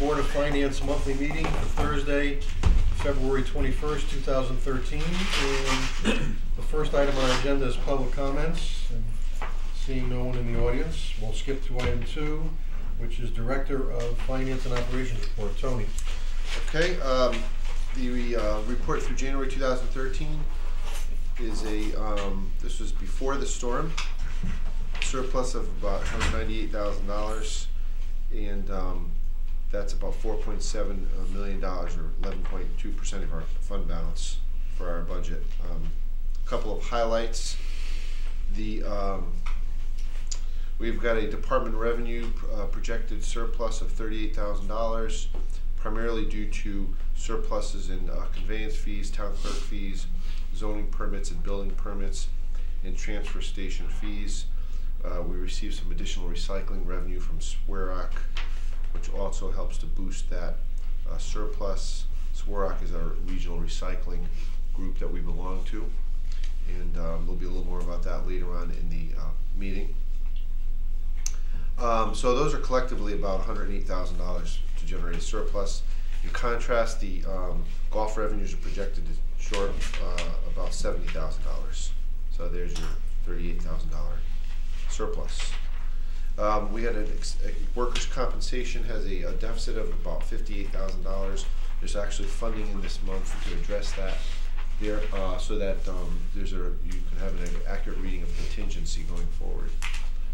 Board of Finance monthly meeting for Thursday, February 21st, 2013. And the first item on our agenda is public comments. And seeing no one in the audience, we'll skip to item 2, which is Director of Finance and Operations report. Tony. Okay, the report through January 2013 is this was before the storm, surplus of about $198,000, and that's about $4.7 million, or 11.2% of our fund balance for our budget. A couple of highlights: we've got a department revenue projected surplus of $38,000, primarily due to surpluses in conveyance fees, town clerk fees, zoning permits and building permits, and transfer station fees. We received some additional recycling revenue from Swerock, which also helps to boost that surplus. Swerock is our regional recycling group that we belong to, and there'll be a little more about that later on in the meeting. So those are collectively about $108,000 to generate a surplus. In contrast, the golf revenues are projected to short about $70,000. So there's your $38,000 surplus. We had workers' compensation has a deficit of about $58,000. There's actually funding in this month to address that there, so that you can have an accurate reading of contingency going forward.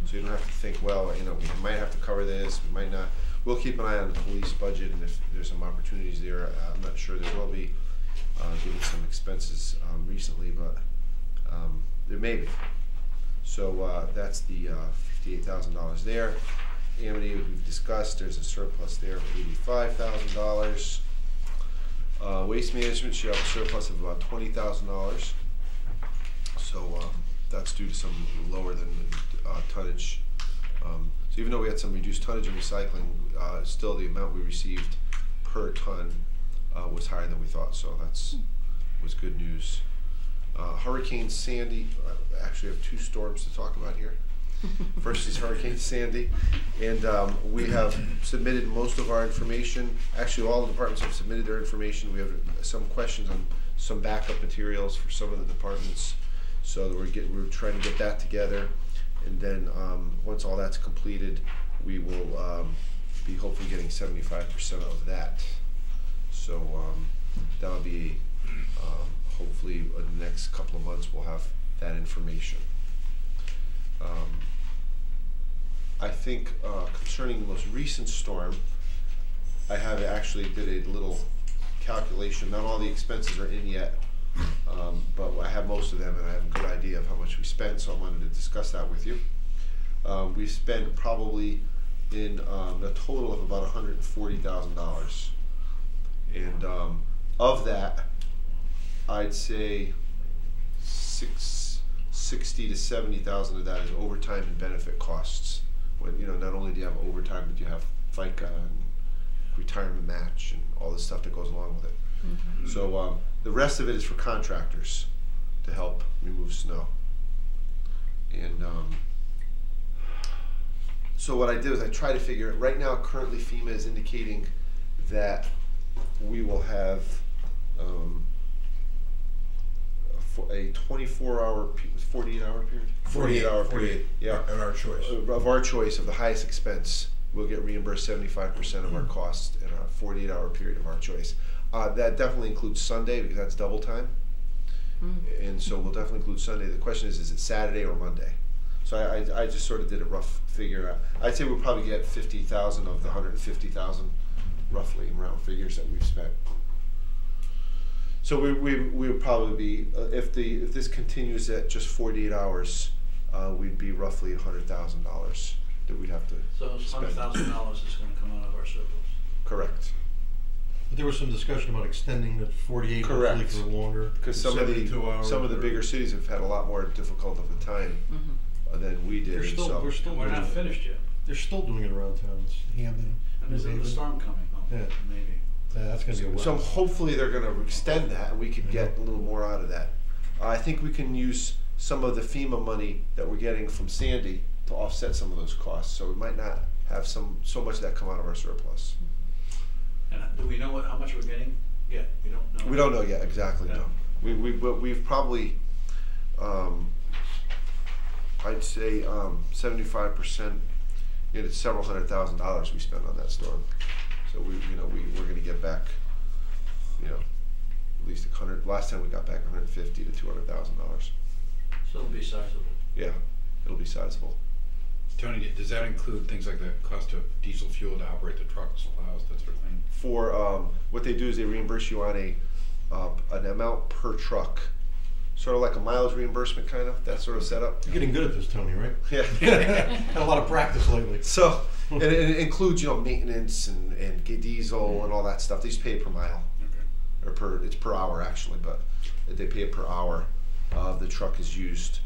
So you don't have to think, well, we might have to cover this, we might not. We'll keep an eye on the police budget, and if there's some opportunities there, I'm not sure there will be, given some expenses recently, but there may be. So that's the $58,000 there. Amity, we've discussed, there's a surplus there of $85,000. Waste management should have a surplus of about $20,000. So that's due to some lower than tonnage. So even though we had some reduced tonnage in recycling, still the amount we received per ton was higher than we thought, so was good news. Hurricane Sandy, actually have 2 storms to talk about here. First is Hurricane Sandy, and we have submitted most of our information. Actually, all the departments have submitted their information. We have some questions on some backup materials for some of the departments, so we're trying to get that together. And then once all that's completed, we will be hopefully getting 75% of that. So that'll be hopefully in the next couple of months we'll have that information. I think concerning the most recent storm, I have actually did a little calculation. Not all the expenses are in yet, but I have most of them, and I have a good idea of how much we spent, so I wanted to discuss that with you. We spent probably in a total of about $140,000, and of that, I'd say $60,000 to $70,000 of that is overtime and benefit costs. When not only do you have overtime, but you have FICA and retirement match and all the stuff that goes along with it. Mm-hmm. So the rest of it is for contractors to help remove snow. And so what I did is I tried to figure it. Right now, currently FEMA is indicating that we will have a 24-hour, 48-hour period? 48-hour period, yeah. At our choice. Of our choice, of the highest expense, we'll get reimbursed 75% of our cost in a 48-hour period of our choice. That definitely includes Sunday, because that's double time. And so we'll definitely include Sunday. The question is it Saturday or Monday? So I just sort of did a rough figure. I'd say we'll probably get 50,000 of the 150,000, roughly, in round figures that we've spent. So we would probably be, if this continues at just 48 hours, we'd be roughly $100,000 that we'd have to So $100,000 is going to come out of our surplus. Correct. But there was some discussion about extending the 48 hopefully for longer. Because some of the bigger cities have had a lot more difficult of a time than we did. We're not finished yet. They're still doing it around town. It's Hamden. And there's a storm coming. Yeah. Maybe. That's going to be a while. So hopefully they're going to extend that, and we could get a little more out of that. I think we can use some of the FEMA money that we're getting from Sandy to offset some of those costs. So we might not have so much of that come out of our surplus. And do we know how much we're getting? Yeah, we don't know. We don't know yet exactly. No. No, but we've probably, I'd say 75%. It's several $100,000 we spent on that storm. So we're going to get back, at least 100. Last time we got back $150,000 to $200,000. So it'll be sizable. Yeah, it'll be sizable. Tony, does that include things like the cost of diesel fuel to operate the trucks, plows, that sort of thing? For what they do is they reimburse you on an amount per truck, sort of like a mileage reimbursement kind of, that sort of setup. You're getting good at this, Tony, right? Yeah. Had a lot of practice lately. So it includes maintenance and diesel and all that stuff. They just pay per mile, Okay. or it's per hour actually, but they pay it per hour the truck is used.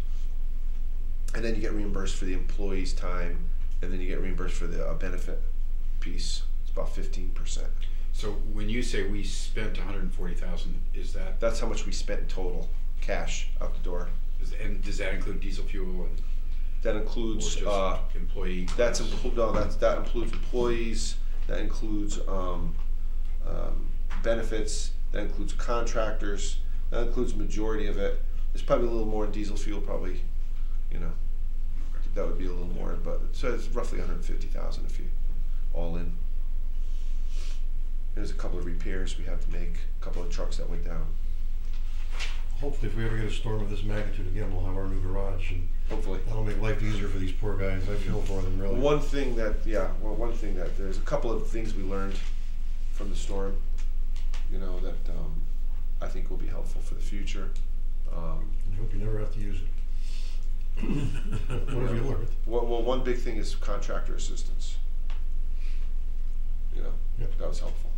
And then you get reimbursed for the employee's time, and then you get reimbursed for the benefit piece. It's about 15%. So when you say we spent 140,000, is that? That's how much we spent in total, cash out the door. And does that include diesel fuel and? That Or includes just employee? that includes employees. That includes benefits. That includes contractors. That includes majority of it. There's probably a little more in diesel fuel, probably. That would be a little more, but so it's roughly 150,000 if you all in. There's a couple of repairs we have to make, a couple of trucks that went down. Hopefully, if we ever get a storm of this magnitude again, we'll have our new garage, and Hopefully. that'll make life easier for these poor guys. I feel for them, really. One thing that there's a couple of things we learned from the storm, that I think will be helpful for the future. I hope you never have to use it. What have you learned? Well, one big thing is contractor assistance. Yep. That was helpful.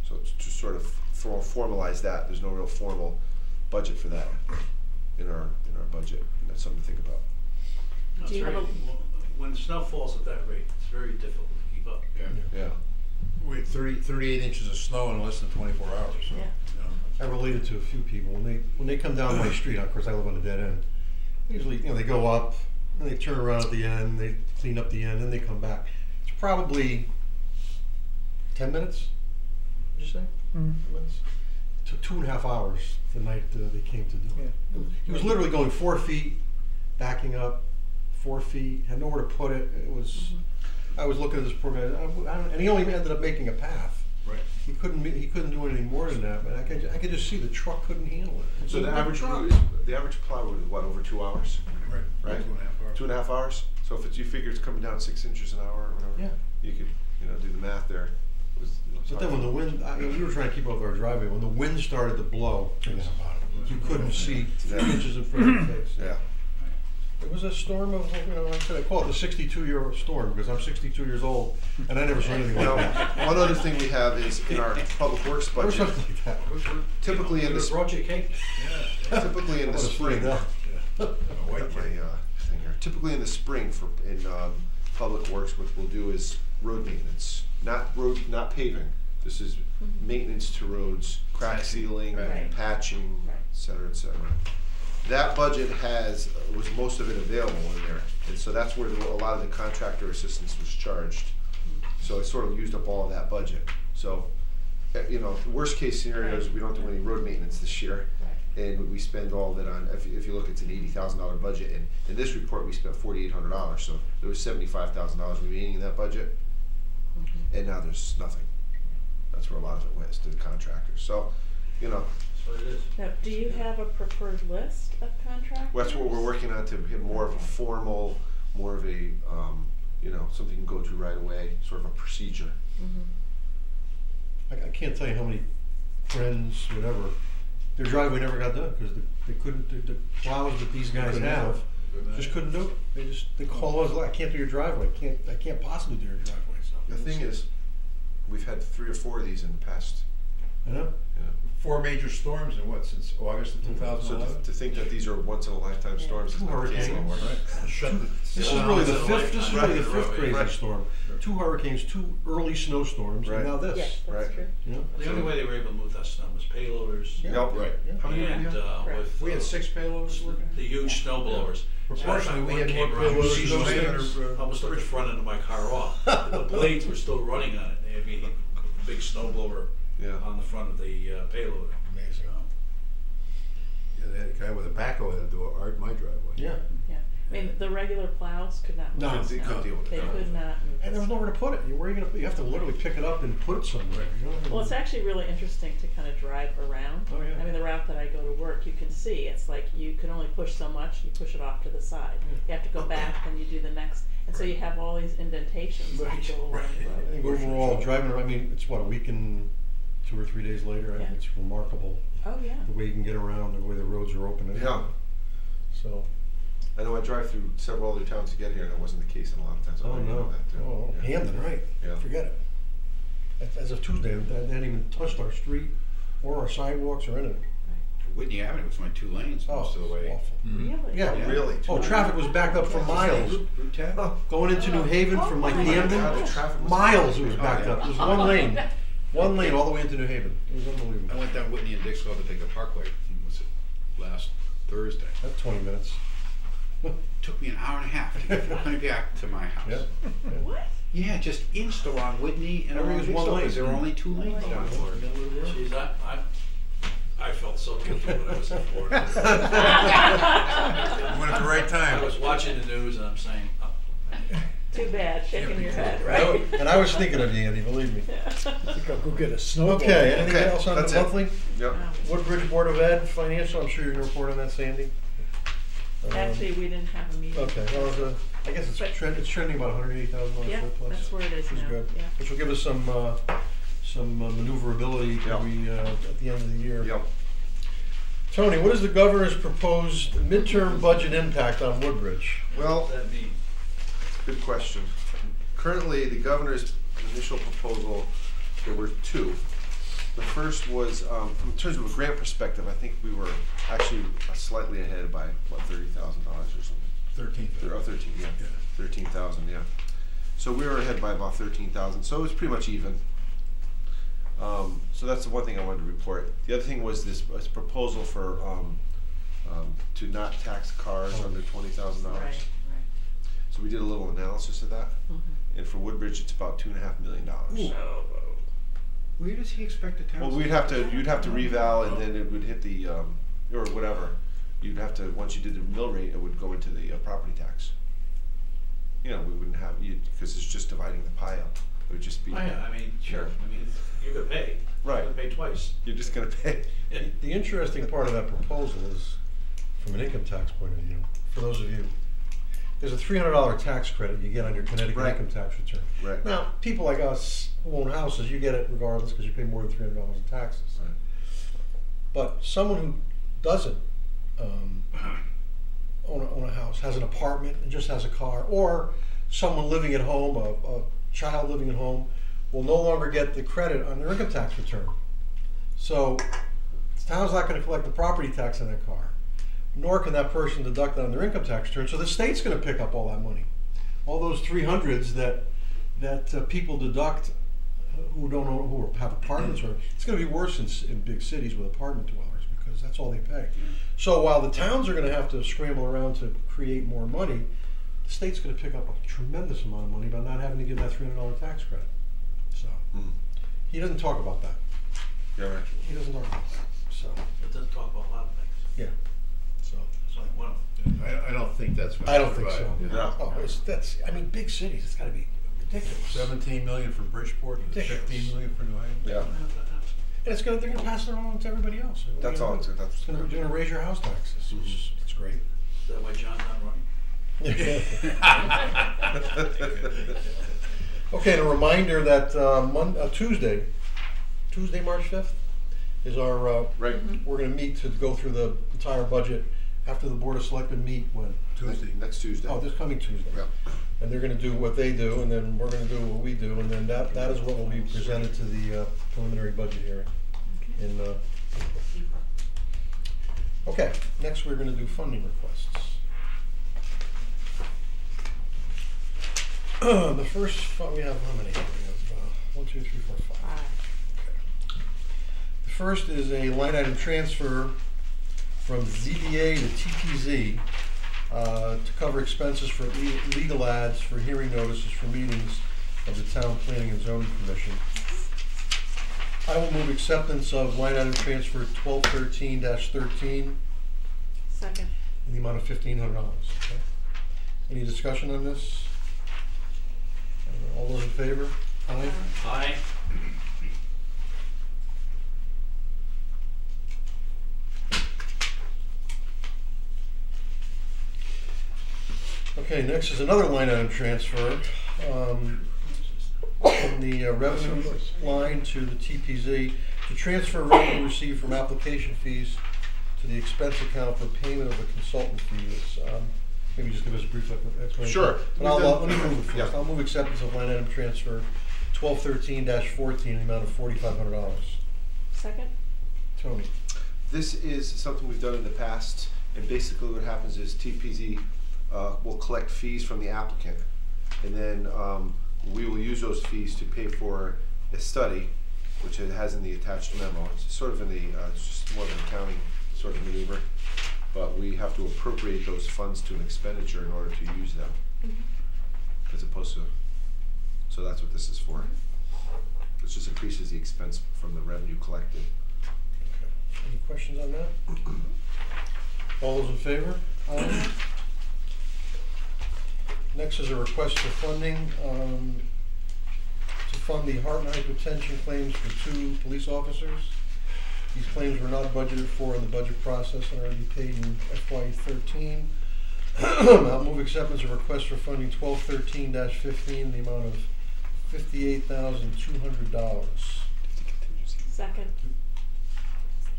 So to sort of formalize that, there's no real formal budget for that in our budget. And that's something to think about. No, Do you have when snow falls at that rate, it's very difficult to keep up. Yeah. We had 38 inches of snow in less than 24 hours. So, Yeah. I related to a few people when they come down my street. Of course, I live on a dead end. Usually, they go up and they turn around at the end. They clean up the end, and they come back. It's probably 10 minutes. Did you say? 10 minutes. It took 2.5 hours the night they came to do it. He was literally going 4 feet, backing up 4 feet, had nowhere to put it. It was. I was looking at this poor guy, and he only ended up making a path. Right. He couldn't do anything more than that, but I could just see the truck couldn't handle it. So the average plywood is what, over 2 hours? right. Right. 2.5 hours. 2.5 hours. So if you figure it's coming down 6 inches an hour or whatever, Yeah. you could do the math there. It was, But then when the wind, we were trying to keep up with our driveway. When the wind started to blow, you couldn't see 3 inches in front of your face. yeah. It was a storm of, like I said, I call it the 62-year storm because I'm 62 years old and I never saw anything like Now, that. one other thing we have is in our public works Or budget. something like that. Typically in Could've the brought you cake. typically in the spring. Yeah. White thing here. Typically in the spring in public works, what we'll do is road maintenance, not paving. This is maintenance to roads, crack sealing, Right. patching, Right. et cetera, et cetera. That budget was most of it available in there, and so that's where a lot of the contractor assistance was charged. So it sort of used up all of that budget. So, worst case scenario is we don't do any road maintenance this year. Right. And we spend all of it on, if you look, it's an $80,000 budget, and in this report, we spent $4,800, so there was $75,000 remaining in that budget, and now there's nothing. That's where a lot of it went, to the contractors, so, That's what it is. Now, do you have a preferred list of contractors? that's what we're working on, to get more of a formal, more of a, something you can go to right away, sort of a procedure. I can't tell you how many friends, whatever, their driveway never got done because they couldn't, the plows that these guys have just couldn't do it. They call us, I can't do your driveway, I can't possibly do your driveway, so. The thing is, we've had 3 or 4 of these in the past, I know. 4 major storms in since August of So 2011? to think that these are once in a lifetime storms is Two not the case hurricanes. anymore. Right. Shut the, This is Yeah. really the Right. fifth. This is Right. really the fifth Right. crazy Right. storm. 2 hurricanes, 2 early snowstorms, Right. and now this. Yes, that's Right. true. The only way they were able to move that snow was payloaders Yeah. Yep. Right. Yeah. How many did we and have? Right. with We had 6 payloads working? the huge snow blowers. Proportionally, we One had came more around, payloads seized than me, those that are, almost took the front end of my car off. The blades were still running on it. I mean, big snow blower Yeah. on the front of the payloader. Amazing. Yeah, they had a guy with a backhoe had to do art my driveway. Yeah. Yeah, I mean, the regular plows could not No, move they snow. couldn't deal with it. They could not move And the there was snow. nowhere to put it. Where are you gonna? You have to literally pick it up and put it somewhere. You know? Well, it's actually really interesting to kind of drive around. Oh, yeah. I mean, the route that I go to work, you can see, it's like you can only push so much, you push it off to the side. You have to go back, then you do the next, and so you have all these indentations that Right, go along right. the I road. think overall, driving around. I mean, it's what, a week and 2 or 3 days later. I think Yeah. it's remarkable Oh, yeah. the way you can get around, the way the roads are open. Yeah. So. I know I drive through several other towns to get here, and it wasn't the case in a lot of towns. I Oh know you know no. that too. Oh, Yeah. Hamden, right? Yeah. Forget it. As of Tuesday, they hadn't even touched our street or our sidewalks or anything. Whitney Avenue was only 2 lanes Oh, most of the way. awful. Really? Yeah. Yeah. Really? Oh, traffic was backed up for miles. Route 10? Going into New Haven from like Oh, my Hamden, God, the traffic was miles it was backed yeah. up. It was one lane. One lane all the way into New Haven. It was I unbelievable. went down Whitney and Dixwell to take the Parkway. Was it last Thursday? That's 20 minutes. Took me an hour and a half to get from back to my house. Yeah. What? Yeah, just inch along Whitney and Every along was one Dixwell, lane. 'cause there were only 2 lanes Oh, down Lord. there. Geez, I felt so guilty when I was in Florida. You went at the right I time. was watching the news and I'm saying, oh, Too bad, shaking your head, I right? wa- And I was thinking of you, Andy, believe me. I'll go get a snowball. Okay, anything Okay, else on that's the it. monthly? Yep. Wow. Woodbridge Board of Ed, financial, I'm sure you're gonna report on that, Sandy. Actually, we didn't have a meeting. Okay, well, I guess it's But- it's trending about $180,000 Yeah, surplus. that's where it is Which is now, good. yeah. Which will give us some maneuverability Yep. at the end of the year. Yep. Tony, what is the governor's proposed midterm budget impact on Woodbridge? Well, that mean. good question. Currently, the governor's initial proposal, there were 2. The first was, in terms of a grant perspective, I think we were actually slightly ahead by, what, $30,000 or something? 13th. Oh, 13, yeah. Yeah. 13,000, yeah. So we were ahead by about 13,000, so it was pretty much even. So that's the one thing I wanted to report. The other thing was this proposal for, to not tax cars under $20,000. Right, right. So we did a little analysis of that, Mhm. and for Woodbridge, it's about $2.5 million. Where does he expect to tax? Well, you'd have to reval, and then it would hit the, or whatever. You'd have to, once you did the mill rate, it would go into the property tax. You know, we wouldn't have, because it's just dividing the pie up. It would just be. Oh, yeah, I mean, sure, I mean, you're gonna pay. Right. You're gonna pay twice. You're just gonna pay. The interesting part of that proposal is, from an income tax point of view, for those of you, there's a $300 tax credit you get on your Connecticut Right. income tax return. Right. Now, people like us who own houses, you get it regardless because you pay more than $300 in taxes. Right. But someone who doesn't own a house, has an apartment and just has a car, or someone living at home, a child living at home, will no longer get the credit on their income tax return. So the town's not going to collect the property tax on that car, nor can that person deduct it on their income tax return. So the state's going to pick up all that money, all those 300s that people deduct who don't own, who have apartments, or it's going to be worse in big cities with apartment dwellers because that's all they pay. So while the towns are going to have to scramble around to create more money, the state's going to pick up a tremendous amount of money by not having to give that $300 tax credit. So he doesn't talk about that. Yeah, right. He doesn't talk about that. So It doesn't talk about a lot of things. yeah. So It's only one of them. I don't think that's gonna I don't think survive. so. Yeah. Oh, that's. I mean, big cities. It's got to be ridiculous. 17 million for Bridgeport, and Ridiculous. 15 million for New Haven. Yeah. And it's gonna. They're gonna pass it on to everybody else. What are That's you all. gonna do? That's It's gonna raise your house taxes. It's great. Is that why John's not running? Okay, and a reminder that Tuesday, March 5th, is our, Right. we're gonna meet to go through the entire budget after the Board of Selectmen meet when? Tuesday. Next Tuesday. Oh, this coming Tuesday. Yeah. And they're gonna do what they do, and then we're gonna do what we do, and then that is what will be presented to the preliminary budget hearing in April. Okay, next we're gonna do funding requests. The first, we have how many? We have 1, 2, 3, 4, 5. Five. The first is a line item transfer from ZBA to TPZ to cover expenses for legal ads for hearing notices for meetings of the Town Planning and Zoning Commission. I will move acceptance of line item transfer 1213-13 Second. in the amount of $1,500. Okay. Any discussion on this? All those in favor? Aye. Aye. Okay, next is another line item transfer from the revenue line to the TPZ to transfer revenue received from application fees to the expense account for payment of the consultant fees. Maybe just give us a brief explanation. Sure. But let me move it first. Yeah. I'll move acceptance of line item transfer 1213-14 in the amount of $4,500. Second. Tony. This is something we've done in the past, and basically what happens is TPZ will collect fees from the applicant, and then we will use those fees to pay for a study, which it has in the attached memo. It's sort of in the, it's just more of an accounting sort of maneuver, but we have to appropriate those funds to an expenditure in order to use them, as opposed to, so that's what this is for. It just increases the expense from the revenue collected. Okay. Any questions on that? All those in favor? Aye. Next is a request for funding to fund the heart and hypertension claims for 2 police officers. These claims were not budgeted for in the budget process and are to be paid in FY13. I'll move acceptance of request for funding 1213-15 in the amount of $58,200. Second.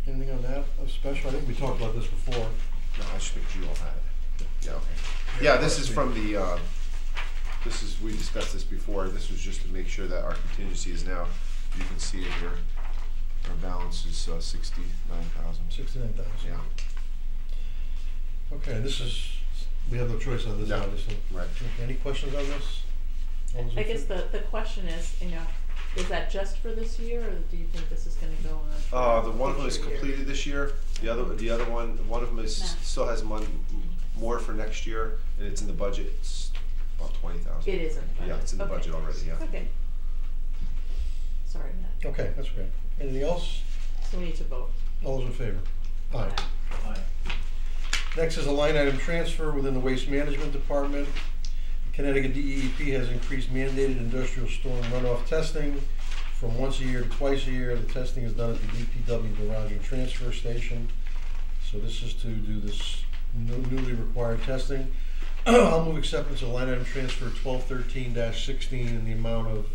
Anything on that of special? I think we talked about this before. No, I just think you all had it. Yeah, okay. Yeah, this is from the, we discussed this before. This was just to make sure that our contingency is now, you can see it here. Our balance is 69,000. 69,000. Yeah. Okay, this is, we have no choice on this, No. obviously. Right. Okay, any questions on this? All those in I guess fa- the question is, is that just for this year, or do you think this is gonna go on? The one of them is future years? completed this year. The other one of them is No. still has money more for next year, and it's in the budget. It's about 20,000. It is in the budget. Yeah, it's in the Okay. budget already. Yeah. Okay. Sorry, Matt. Okay, that's okay. Anything else? So we need to vote. All those in favor? Aye. Aye. Next is a line item transfer within the Waste Management Department. Connecticut DEP has increased mandated industrial storm runoff testing from once a year to twice a year. The testing is done at the DPW garage and transfer station. So this is to do this newly required testing. I'll move acceptance of line item transfer 1213-16 in the amount of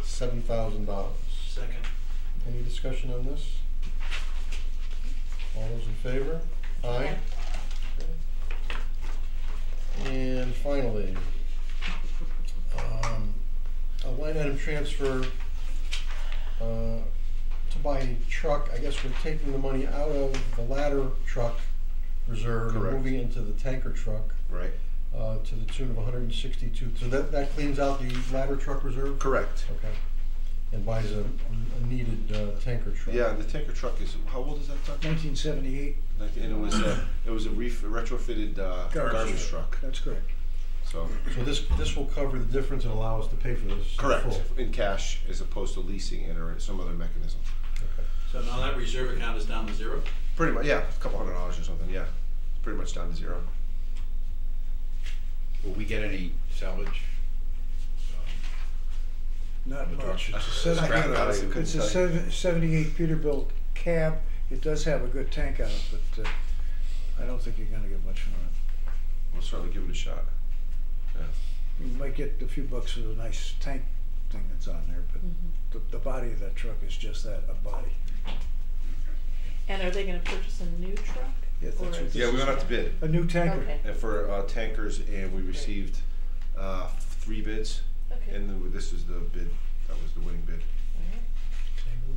$7,000. Second. Any discussion on this? All those in favor? Aye. Okay. And finally, a line item transfer to buy a truck. I guess we're taking the money out of the ladder truck reserve and Correct. moving it into the tanker truck Right. to the tune of 162. So that cleans out the ladder truck reserve? Correct. Okay. And buys a needed tanker truck. Yeah, and the tanker truck is, how old is that truck? 1978, And it was a retrofitted garbage truck. that's correct. So So this will cover the difference and allow us to pay for this in correct, full. in cash as opposed to leasing it or some other mechanism. Okay. So now that reserve account is down to 0? Pretty much, yeah, a couple $100 or something. Yeah, it's pretty much down to 0. Will we get any salvage? Not The much. truck. It's a I seven- couldn't honestly couldn't it's a tell you. 78 Peterbilt cab. It does have a good tank on it, but I don't think you're gonna get much from it. We'll certainly give it a shot. Yeah. You might get a few bucks for the nice tank thing that's on there, but Mhm. the body of that truck is just that, a body. And are they gonna purchase a new truck? Yes, that's Or what is this Yeah, we went out to bid A new tanker. Okay. for tankers, and we received 3 bids, Okay. and this is the bid. That was the winning bid.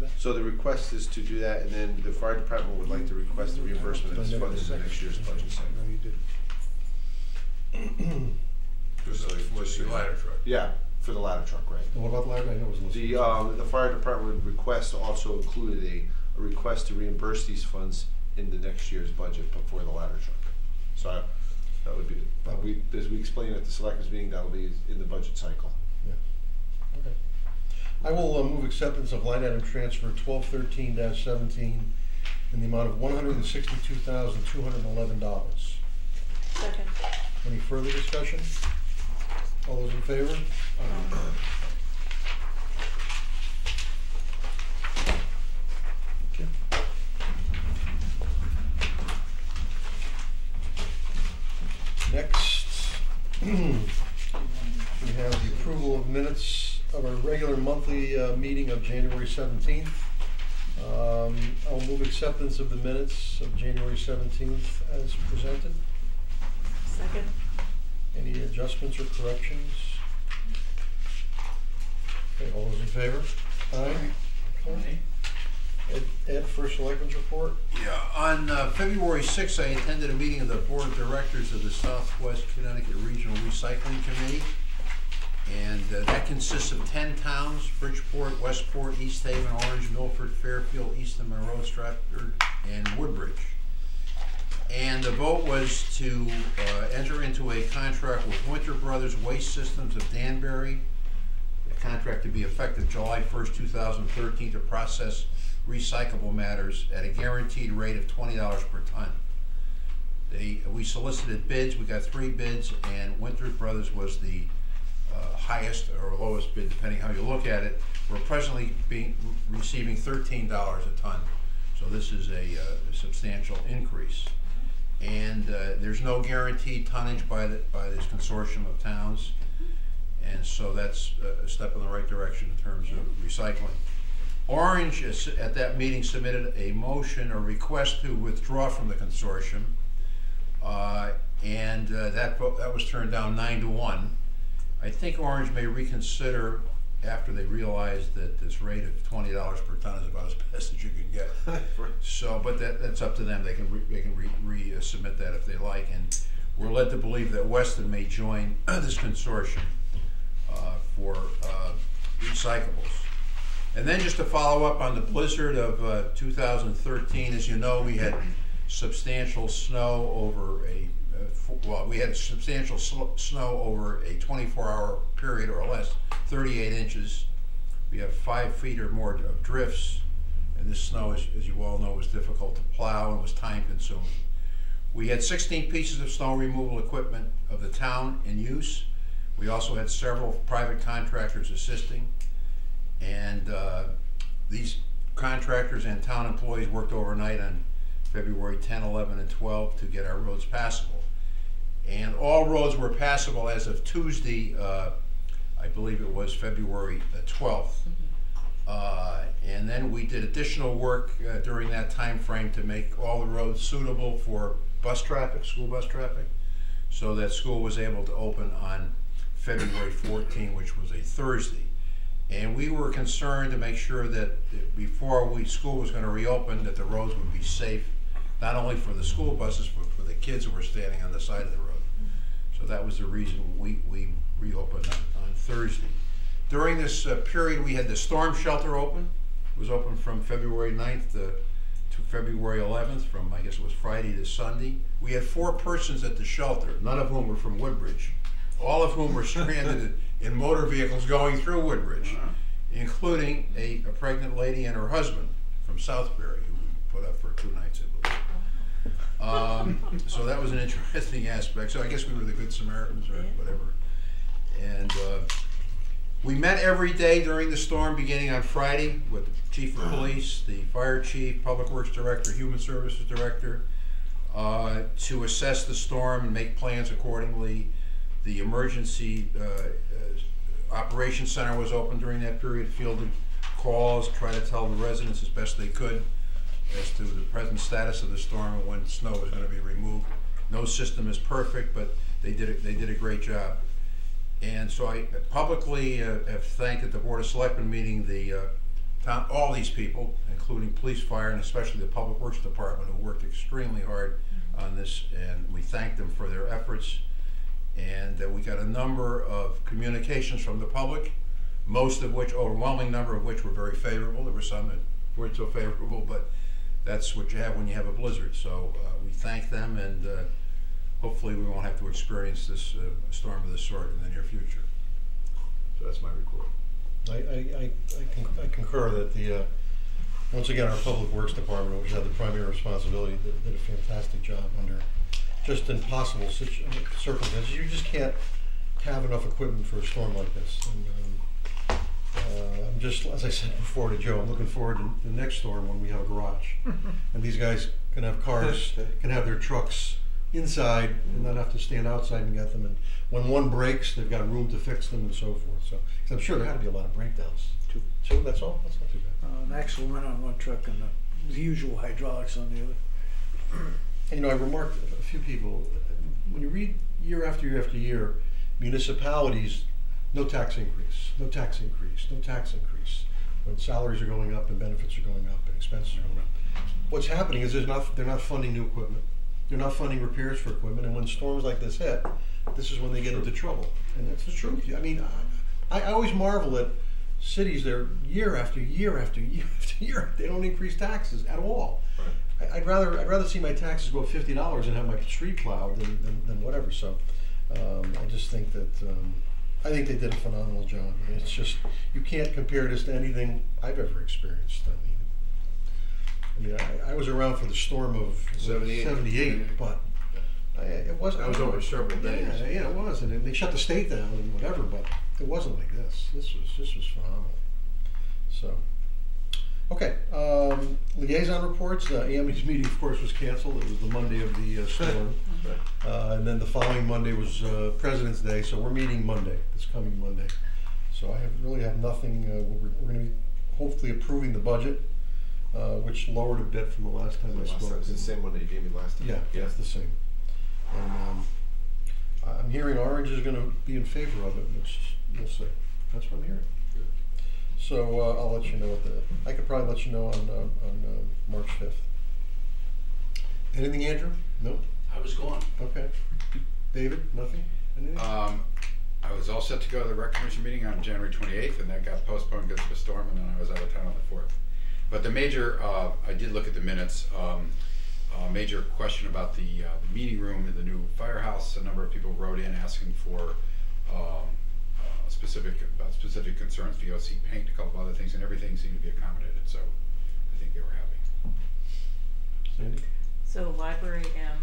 Alright. So the request is to do that, and then the fire department would like to request the reimbursement of this fund in the next year's budget cycle. No, you didn't. Just like for Just the so- ladder truck. Yeah, for the ladder truck, right. And what about the ladder? I know it was listed. The fire department request also included a request to reimburse these funds in the next year's budget, but for the ladder truck. So that would be, as we explained at the selectors meeting, that'll be in the budget cycle. Yeah. Okay. I will move acceptance of line item transfer 1213-17 in the amount of $162,211. Second. Any further discussion? All those in favor? Okay. Next, we have the approval of minutes of our regular monthly meeting of January 17th. I'll move acceptance of the minutes of January 17th as presented. Second. Any adjustments or corrections? Okay, all those in favor? Aye. Okay. Ed, first selectmen's report? Yeah, on February 6th, I attended a meeting of the Board of Directors of the Southwest Connecticut Regional Recycling Committee. And that consists of 10 towns: Bridgeport, Westport, East Haven, Orange, Milford, Fairfield, Easton, Monroe, Stratford, and Woodbridge. And the vote was to enter into a contract with Winter Brothers Waste Systems of Danbury, a contract to be effective July 1st, 2013, to process recyclable matters at a guaranteed rate of $20 per ton. We solicited bids. We got 3 bids, and Winter Brothers was the highest or lowest bid, depending how you look at it. We're presently receiving $13 a ton, so this is a substantial increase. And there's no guaranteed tonnage by this consortium of towns, and so that's a step in the right direction in terms of recycling. Orange at that meeting submitted a motion or request to withdraw from the consortium, and that was turned down 9-1. I think Orange may reconsider after they realize that this rate of $20 per ton is about as best as you can get. So, but that's up to them. They can resubmit that if they like, and we're led to believe that Weston may join this consortium for recyclables. And then just to follow up on the blizzard of 2013, as you know, we had substantial snow over we had substantial snow over a 24-hour period or less, 38 inches. We have 5 feet or more of drifts, and this snow, as you all know, was difficult to plow and was time-consuming. We had 16 pieces of snow removal equipment of the town in use. We also had several private contractors assisting, and these contractors and town employees worked overnight on February 10, 11, and 12 to get our roads passable. And all roads were passable as of Tuesday, I believe it was February 12th. And then we did additional work during that time frame to make all the roads suitable for bus traffic, school bus traffic, so that school was able to open on February 14, which was a Thursday. And we were concerned to make sure that before school was going to reopen, that the roads would be safe, not only for the school buses, but for the kids who were standing on the side of the road. So that was the reason we reopened on Thursday. During this period, we had the storm shelter open. It was open from February 9th to February 11th, from, I guess it was Friday to Sunday. We had 4 persons at the shelter, none of whom were from Woodbridge, all of whom were stranded in motor vehicles going through Woodbridge, including a pregnant lady and her husband from Southbury, who we put up for 2 nights, I believe. So that was an interesting aspect. So I guess we were the Good Samaritans or whatever. And we met every day during the storm, beginning on Friday with the Chief of Police, the Fire Chief, Public Works Director, Human Services Director, to assess the storm and make plans accordingly. The Emergency Operations Center was open during that period, fielded calls, tried to tell the residents as best they could as to the present status of the storm and when snow was going to be removed. No system is perfect, but they did a great job. And so I publicly have thanked at the Board of Selectmen meeting all these people, including police, fire, and especially the Public Works Department, who worked extremely hard on this, and we thank them for their efforts. And we got a number of communications from the public, most of which, overwhelming number of which, were very favorable. There were some that weren't so favorable, but that's what you have when you have a blizzard. So we thank them, and hopefully we won't have to experience this storm of this sort in the near future. So that's my report. I concur that the, once again, our Public Works Department, which had the primary responsibility, did a fantastic job under just impossible circumstances. You just can't have enough equipment for a storm like this. And, I'm just, as I said before to Joe, I'm looking forward to the next storm when we have a garage. And these guys can have cars, can have their trucks inside and not have to stand outside and get them. And when one breaks, they've got room to fix them and so forth. So, 'cause I'm sure there had to be a lot of breakdowns. So that's all. That's not too bad. An axle went on one truck and the usual hydraulics on the other. And, you know, I remarked a few people, when you read year after year after year, municipalities, no tax increase, no tax increase, no tax increase. When salaries are going up and benefits are going up and expenses are going up. What's happening is they're not funding new equipment. They're not funding repairs for equipment. And when storms like this hit, this is when they get into trouble. And that's the truth. I mean, I always marvel at cities there year after year after year after year. They don't increase taxes at all. Right. I'd rather see my taxes go up $50 and have my street plowed than whatever. So I just think that I think they did a phenomenal job. I mean, it's just you can't compare this to anything I've ever experienced. I mean, I was around for the storm of 78, but it wasn't. That was over several days. Yeah, it was, and they shut the state down and whatever, but it wasn't like this. This was phenomenal. So. Okay, liaison reports. AME's meeting, of course, was canceled. It was the Monday of the storm. And then the following Monday was President's Day, so we're meeting Monday, this coming Monday. So I really have nothing. We're going to be hopefully approving the budget, which lowered a bit from the last time I spoke. It's the same one that you gave me last time. Yeah, it's the same. And I'm hearing Orange is going to be in favor of it, which we'll see. That's what I'm hearing. So I'll let you know I could probably let you know on March 5th. Anything, Andrew? No? I was gone. Okay. David, nothing? Anything? I was all set to go to the rec commission meeting on January 28th, and that got postponed because of the storm, and then I was out of town on the 4th. But the major, I did look at the minutes, major question about the meeting room in the new firehouse. A number of people wrote in asking for specific concerns, VOC paint, a couple of other things, and everything seemed to be accommodated, so I think they were happy. Sandy? So the library and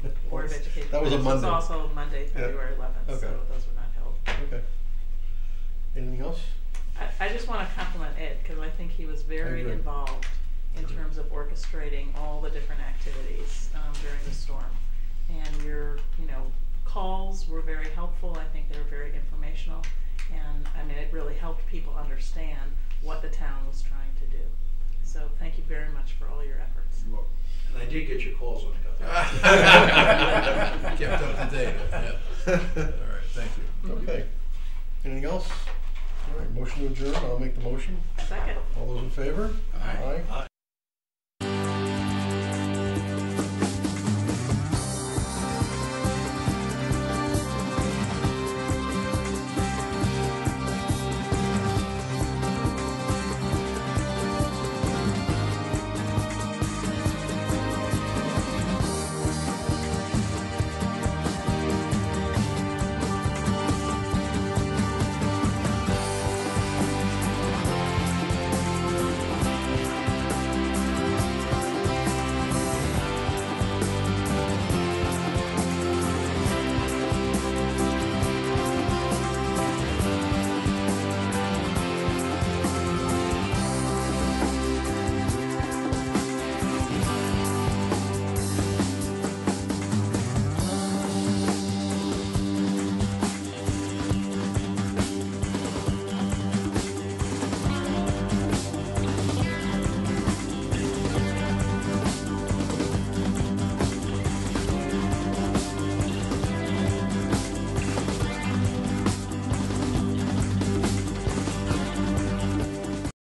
the Board of Education. That was a Monday. was also Monday, February 11th, Okay. so those were not held. Okay. Anything else? I just want to compliment Ed, because I think he was very agree. involved in terms of orchestrating all the different activities during the storm. And your, calls were very helpful. I think they were very informational. And I mean, it really helped people understand what the town was trying to do. So thank you very much for all your efforts. You're welcome. And I did get your calls when I got there. Kept up to date. Yeah. All right, thank you. Okay. Anything else? All right, motion to adjourn. I'll make the motion. Second. All those in favor? Aye. Aye.